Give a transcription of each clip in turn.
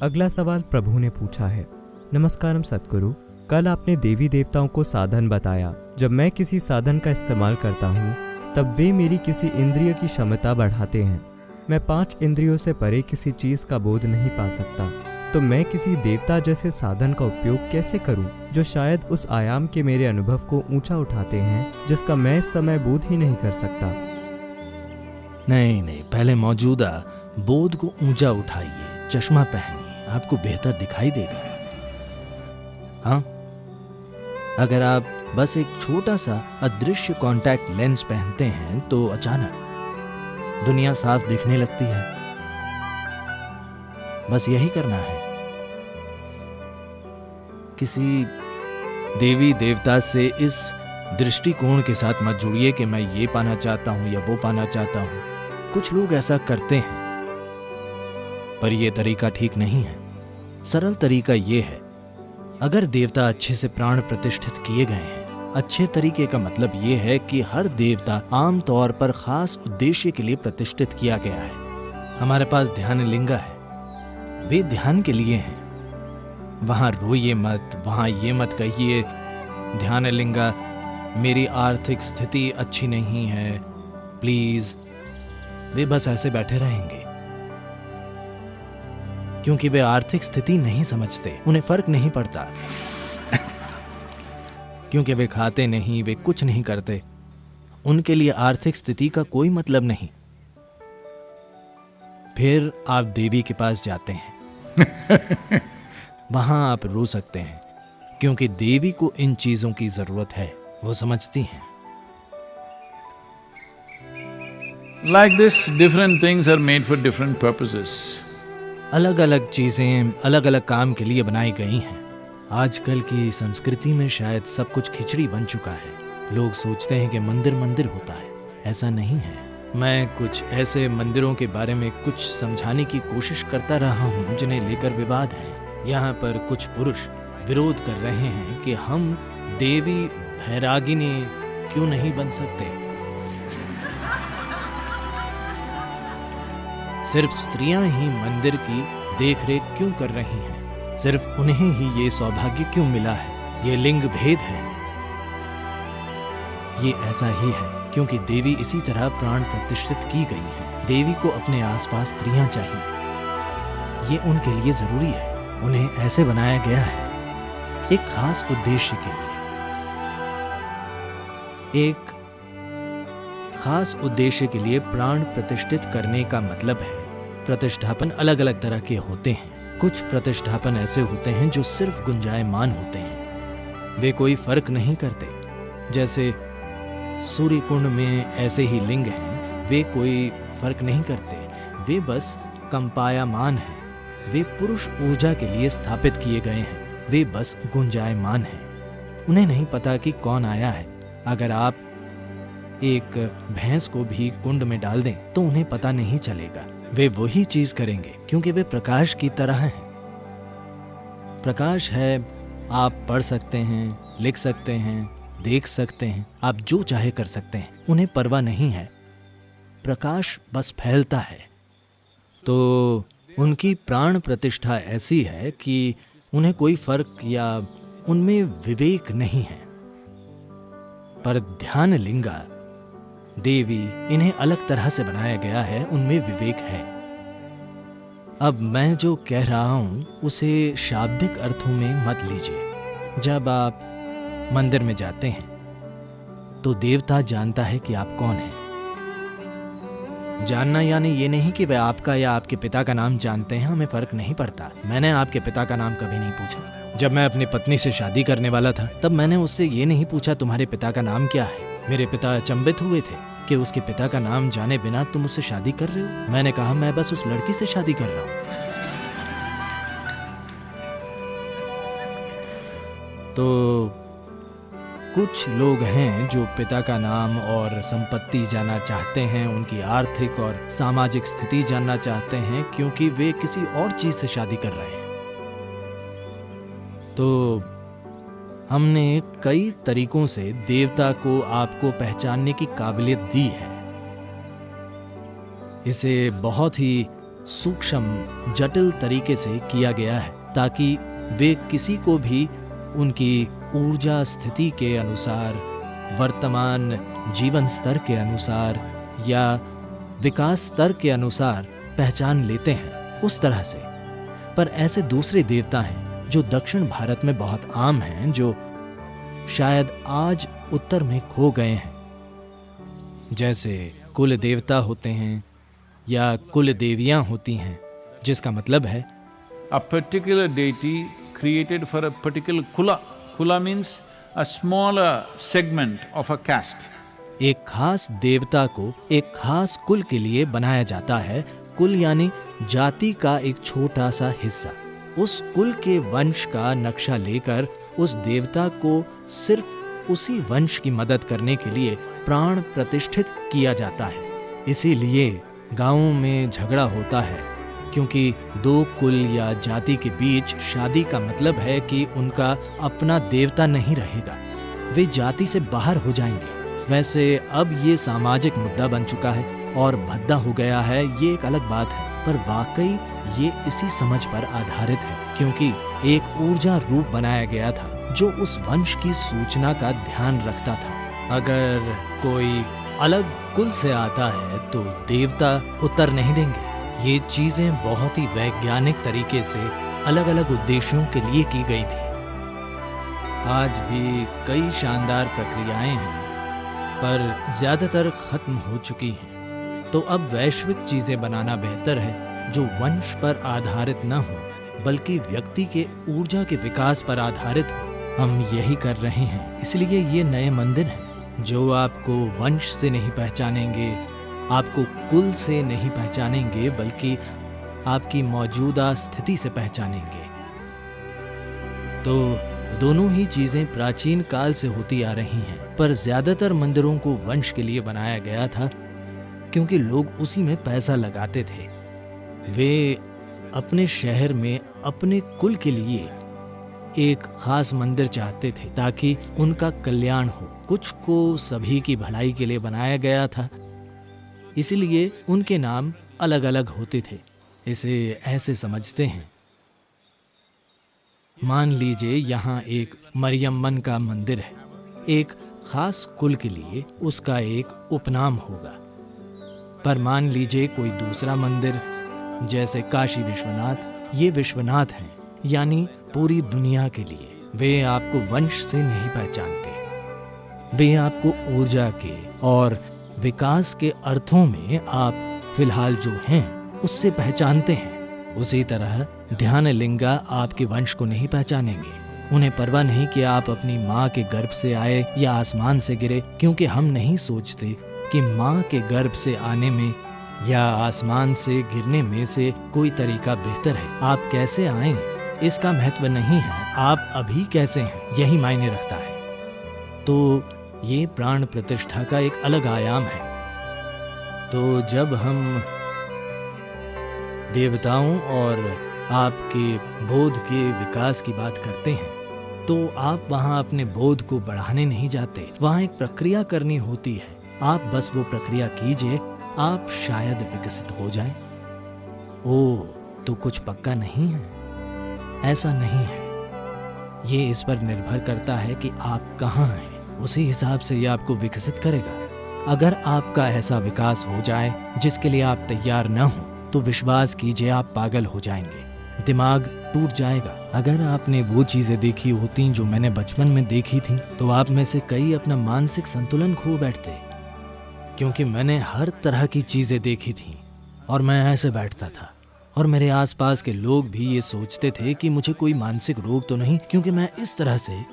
अगला सवाल प्रभु ने पूछा है। नमस्कारम सतगुरु, कल आपने देवी देवताओं को साधन बताया। जब मैं किसी साधन का इस्तेमाल करता हूँ तब वे मेरी किसी इंद्रिय की क्षमता बढ़ाते हैं। मैं 5 इंद्रियों से परे किसी चीज का बोध नहीं पा सकता, तो मैं किसी देवता जैसे साधन का उपयोग कैसे करूं जो शायद उस आयाम के मेरे अनुभव को ऊंचा उठाते हैं जिसका मैं इस समय बोध ही नहीं कर सकता। नहीं, पहले मौजूदा बोध को ऊंचा उठाइए, चश्मा पहनिए, आपको बेहतर दिखाई देगा। हाँ, अगर आप बस एक छोटा सा अदृश्य कॉन्टैक्ट लेंस पहनते हैं तो अचानक दुनिया साफ दिखने लगती है। बस यही करना है। किसी देवी देवता से इस दृष्टिकोण के साथ मत जुड़िए कि मैं ये पाना चाहता हूं या वो पाना चाहता हूं। कुछ लोग ऐसा करते हैं, पर यह तरीका ठीक नहीं है। सरल तरीका यह है, अगर देवता अच्छे से प्राण प्रतिष्ठित किए गए हैं, अच्छे तरीके का मतलब यह है कि हर देवता आम तौर पर खास उद्देश्य के लिए प्रतिष्ठित किया गया है। हमारे पास ध्यान लिंगा है, वे ध्यान के लिए हैं। वहां रोइए मत, वहां ये मत कहिए ध्यान लिंगा मेरी आर्थिक स्थिति अच्छी नहीं है प्लीज। वे बस ऐसे बैठे रहेंगे क्योंकि वे आर्थिक स्थिति नहीं समझते, उन्हें फर्क नहीं पड़ता क्योंकि वे खाते नहीं, वे कुछ नहीं करते, उनके लिए आर्थिक स्थिति का कोई मतलब नहीं। फिर आप देवी के पास जाते हैं वहां आप रो सकते हैं क्योंकि देवी को इन चीजों की जरूरत है, वो समझती हैं। Like this, different things are made for different purposes. अलग अलग चीजें अलग अलग काम के लिए बनाई गई हैं। आजकल की संस्कृति में शायद सब कुछ खिचड़ी बन चुका है। लोग सोचते हैं कि मंदिर मंदिर होता है, ऐसा नहीं है। मैं कुछ ऐसे मंदिरों के बारे में कुछ समझाने की कोशिश करता रहा हूँ जिन्हें लेकर विवाद है। यहाँ पर कुछ पुरुष विरोध कर रहे हैं कि हम देवी भैरागिनी क्यों नहीं बन सकते। सिर्फ स्त्रियां ही मंदिर की देखरेख क्यों कर रही हैं? सिर्फ उन्हें ही ये सौभाग्य क्यों मिला है? ये लिंग भेद है। ये ऐसा ही है क्योंकि देवी इसी तरह प्राण प्रतिष्ठित की गई है। देवी को अपने आसपास स्त्रियां चाहिए, ये उनके लिए जरूरी है। उन्हें ऐसे बनाया गया है एक खास उद्देश्य के लिए। एक खास उद्देश्य के लिए प्राण प्रतिष्ठित करने का मतलब है प्रतिष्ठापन अलग अलग तरह के होते हैं। कुछ प्रतिष्ठापन ऐसे होते हैं जो सिर्फ गुंजायमान होते हैं, वे कोई फर्क नहीं करते। जैसे सूर्य कुंड में ऐसे ही लिंग हैं, वे कोई फर्क नहीं करते, वे बस कंपायमान हैं। वे पुरुष ऊर्जा के लिए स्थापित किए गए हैं, वे बस गुंजायमान हैं। उन्हें नहीं पता कि कौन आया है। अगर आप एक भैंस को भी कुंड में डाल दें तो उन्हें पता नहीं चलेगा। वे वही चीज करेंगे क्योंकि वे प्रकाश की तरह हैं। प्रकाश है, आप पढ़ सकते हैं, लिख सकते हैं, देख सकते हैं, आप जो चाहे कर सकते हैं, उन्हें परवाह नहीं है। प्रकाश बस फैलता है। तो उनकी प्राण प्रतिष्ठा ऐसी है कि उन्हें कोई फर्क या उनमें विवेक नहीं है। पर ध्यान लिंगा देवी इन्हें अलग तरह से बनाया गया है, उनमें विवेक है। अब मैं जो कह रहा हूं उसे शाब्दिक अर्थों में मत लीजिए। जब आप मंदिर में जाते हैं तो देवता जानता है कि आप कौन हैं। जानना यानी ये नहीं कि वह आपका या आपके पिता का नाम जानते हैं, हमें फर्क नहीं पड़ता। मैंने आपके पिता का नाम कभी नहीं पूछा। जब मैं अपनी पत्नी से शादी करने वाला था तब मैंने उससे ये नहीं पूछा तुम्हारे पिता का नाम क्या है। मेरे पिता अचंभित हुए थे कि उसके पिता का नाम जाने बिना तुम उससे शादी कर रहे हो। मैंने कहा मैं बस उस लड़की से शादी कर रहा हूं। तो कुछ लोग हैं जो पिता का नाम और संपत्ति जानना चाहते हैं, उनकी आर्थिक और सामाजिक स्थिति जानना चाहते हैं क्योंकि वे किसी और चीज से शादी कर रहे हैं। तो हमने कई तरीकों से देवता को आपको पहचानने की काबिलियत दी है। इसे बहुत ही सूक्ष्म जटिल तरीके से किया गया है, ताकि वे किसी को भी उनकी ऊर्जा स्थिति के अनुसार, वर्तमान जीवन स्तर के अनुसार या विकास स्तर के अनुसार पहचान लेते हैं, उस तरह से। पर ऐसे दूसरे देवता हैं जो दक्षिण भारत में बहुत आम हैं, जो शायद आज उत्तर में खो गए हैं, जैसे कुल देवता होते हैं या कुल देवियां होती हैं, जिसका मतलब है A particular deity created for a particular kula. Kula means a smaller segment of a caste. एक खास देवता को एक खास कुल के लिए बनाया जाता है। कुल यानी जाति का एक छोटा सा हिस्सा। उस कुल के वंश का नक्शा लेकर उस देवता को सिर्फ उसी वंश की मदद करने के लिए प्राण प्रतिष्ठित किया जाता है। इसीलिए गांवों में झगड़ा होता है, क्योंकि दो कुल या जाति के बीच शादी का मतलब है कि उनका अपना देवता नहीं रहेगा, वे जाति से बाहर हो जाएंगे। वैसे अब ये सामाजिक मुद्दा बन चुका है और भद्दा हो गया है, ये एक अलग बात है, पर वाकई ये इसी समझ पर आधारित है, क्योंकि एक ऊर्जा रूप बनाया गया था जो उस वंश की सूचना का ध्यान रखता था। अगर कोई अलग कुल से आता है तो देवता उत्तर नहीं देंगे। ये चीजें बहुत ही वैज्ञानिक तरीके से अलग अलग उद्देश्यों के लिए की गई थी। आज भी कई शानदार प्रक्रियाएं हैं, पर ज्यादातर खत्म हो चुकी हैं। तो अब वैश्विक चीजें बनाना बेहतर है जो वंश पर आधारित न हो, बल्कि व्यक्ति के ऊर्जा के विकास पर आधारित हो। हम यही कर रहे हैं, इसलिए ये नए मंदिर हैं जो आपको वंश से नहीं पहचानेंगे, आपको कुल से नहीं पहचानेंगे, बल्कि आपकी मौजूदा स्थिति से पहचानेंगे। तो दोनों ही चीजें प्राचीन काल से होती आ रही हैं, पर ज्यादातर मंदिरों को वंश के लिए बनाया गया था, क्योंकि लोग उसी में पैसा लगाते थे। वे अपने शहर में अपने कुल के लिए एक खास मंदिर चाहते थे ताकि उनका कल्याण हो। कुछ को सभी की भलाई के लिए बनाया गया था, इसलिए उनके नाम अलग अलग होते थे। इसे ऐसे समझते हैं, मान लीजिए यहाँ एक मरियम्मन का मंदिर है, एक खास कुल के लिए उसका एक उपनाम होगा। पर मान लीजिए कोई दूसरा मंदिर, जैसे काशी विश्वनाथ, ये विश्वनाथ हैं, यानी पूरी दुनिया के लिए। वे आपको वंश से नहीं पहचानते, वे आपको ऊर्जा के और विकास के अर्थों में आप फिलहाल जो हैं उससे पहचानते हैं। उसी तरह ध्यानलिंगा आपके वंश को नहीं पहचानेंगे। उन्हें परवाह नहीं कि आप अपनी माँ के गर्भ से आए या आसमान से गिरे, क्योंकि हम नहीं सोचते कि माँ के गर्भ से आने में या आसमान से गिरने में से कोई तरीका बेहतर है। आप कैसे आए इसका महत्व नहीं है, आप अभी कैसे हैं यही मायने रखता है। तो ये प्राण प्रतिष्ठा का एक अलग आयाम है। तो जब हम देवताओं और आपके बोध के विकास की बात करते हैं, तो आप वहाँ अपने बोध को बढ़ाने नहीं जाते, वहाँ एक प्रक्रिया करनी होती है। आप बस वो प्रक्रिया कीजिए, आप शायद विकसित हो जाएं। ओह, तो कुछ पक्का नहीं है, ऐसा नहीं है। ये इस पर निर्भर करता है कि आप कहाँ हैं, उसी हिसाब से ये आपको विकसित करेगा। अगर आपका ऐसा विकास हो जाए जिसके लिए आप तैयार न हो, तो विश्वास कीजिए आप पागल हो जाएंगे, दिमाग टूट जाएगा। अगर आपने वो चीजें देखी होती जो मैंने बचपन में देखी थी, तो आप में से कई अपना मानसिक संतुलन खो बैठते, क्योंकि मैंने हर तरह की चीजें देखी थी और मैं ऐसे बैठता था, और मेरे आसपास के लोग भी ये सोचते थे कि मुझे कोई मानसिक रोग तो नहीं, क्योंकि मैं इस तरह से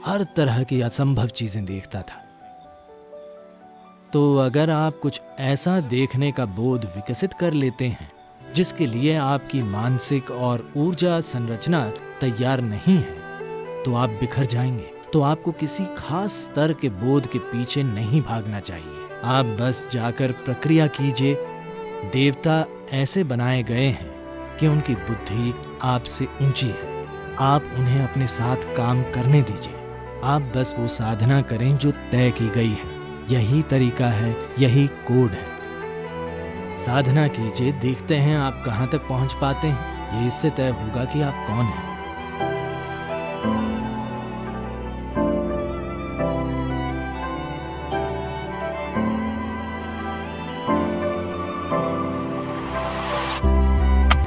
हर तरह की असंभव चीजें देखता था। तो अगर आप कुछ ऐसा देखने का बोध विकसित कर लेते हैं जिसके लिए आपकी मानसिक और ऊर्जा संरचना तैयार नहीं है, तो आप बिखर जाएंगे। तो आपको किसी खास स्तर के बोध के पीछे नहीं भागना चाहिए। आप बस जाकर प्रक्रिया कीजिए। देवता ऐसे बनाए गए हैं कि उनकी बुद्धि आपसे ऊंची है। आप उन्हें अपने साथ काम करने दीजिए। आप बस वो साधना करें जो तय की गई है। यही तरीका है, यही कोड है। साधना कीजिए, देखते हैं आप कहाँ तक पहुँच पाते हैं। ये इससे तय होगा कि आप कौन हैं।